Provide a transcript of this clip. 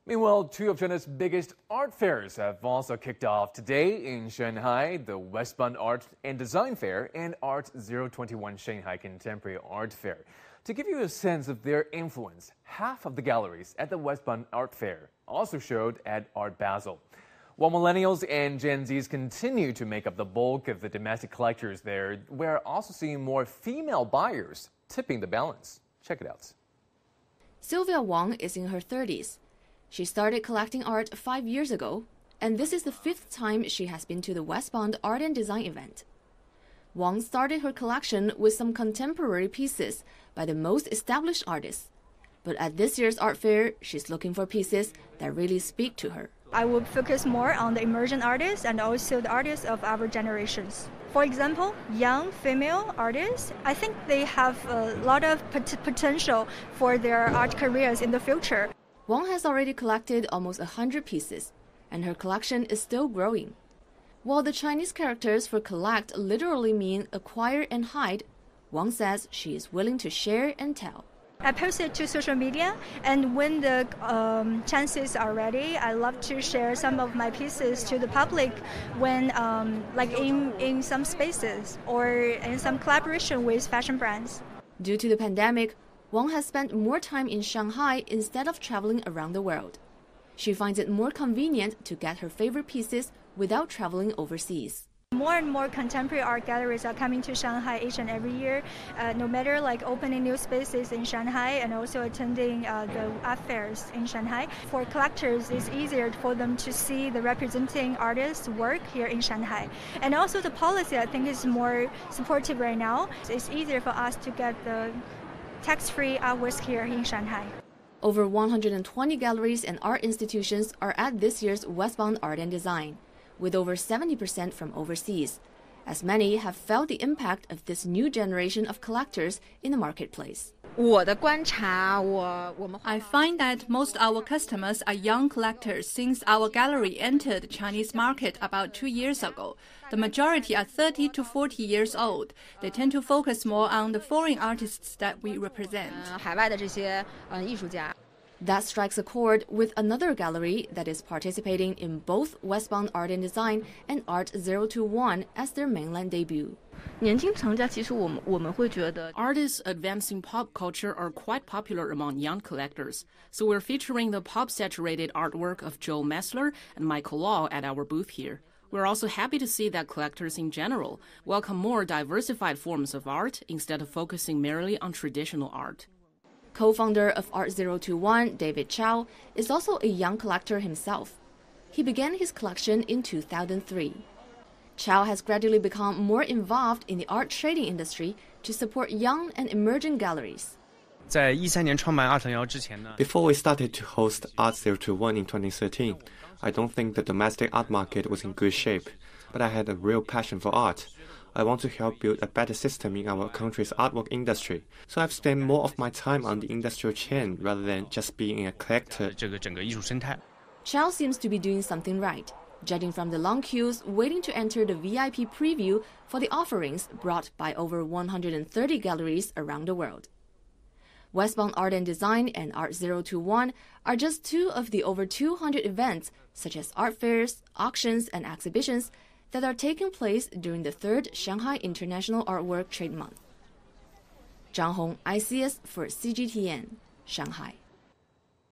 Meanwhile, two of China's biggest art fairs have also kicked off today in Shanghai, the Westbound Art and Design Fair and Art 021 Shanghai Contemporary Art Fair. To give you a sense of their influence, half of the galleries at the Westbound Art Fair also showed at Art Basel. While millennials and Gen Zs continue to make up the bulk of the domestic collectors there, we're also seeing more female buyers tipping the balance. Check it out. Sylvia Wang is in her 30s. She started collecting art 5 years ago, and this is the 5th time she has been to the Westbound Art and Design event. Wang started her collection with some contemporary pieces by the most established artists. But at this year's art fair, she's looking for pieces that really speak to her. I would focus more on the emerging artists and also the artists of our generations. For example, young female artists, I think they have a lot of potential for their art careers in the future. Wang has already collected almost 100 pieces, and her collection is still growing. While the Chinese characters for collect literally mean acquire and hide, Wang says she is willing to share and tell. I post it to social media, and when the chances are ready, I love to share some of my pieces to the public when, like in some spaces or in some collaboration with fashion brands. Due to the pandemic, Wang has spent more time in Shanghai instead of traveling around the world. She finds it more convenient to get her favorite pieces without traveling overseas. More and more contemporary art galleries are coming to Shanghai each and every year, no matter like opening new spaces in Shanghai and also attending the art fairs in Shanghai. For collectors, it's easier for them to see the representing artists' work here in Shanghai. And also the policy, I think, is more supportive right now. It's easier for us to get the tax-free artworks here in Shanghai. Over 120 galleries and art institutions are at this year's Westbound Art and Design, with over 70% from overseas, as many have felt the impact of this new generation of collectors in the marketplace. I find that most our customers are young collectors since our gallery entered the Chinese market about 2 years ago. The majority are 30 to 40 years old. They tend to focus more on the foreign artists that we represent. That strikes a chord with another gallery that is participating in both Westbound Art and Design and Art 021 as their mainland debut. Artists advancing pop culture are quite popular among young collectors, so we're featuring the pop-saturated artwork of Joe Messler and Michael Law at our booth here. We're also happy to see that collectors in general welcome more diversified forms of art instead of focusing merely on traditional art. Co-founder of Art 021, David Chow, is also a young collector himself. He began his collection in 2003. Chow has gradually become more involved in the art trading industry to support young and emerging galleries. Before we started to host Art 021 in 2013, I don't think the domestic art market was in good shape, but I had a real passion for art. I want to help build a better system in our country's artwork industry, so I've spent more of my time on the industrial chain rather than just being a collector. Chow seems to be doing something right, judging from the long queues waiting to enter the VIP preview for the offerings brought by over 130 galleries around the world. Westbound Art and Design and Art 021 are just two of the over 200 events, such as art fairs, auctions, and exhibitions, that are taking place during the 3rd Shanghai International Artwork Trade Month. Zhang Hong, ICS for CGTN, Shanghai.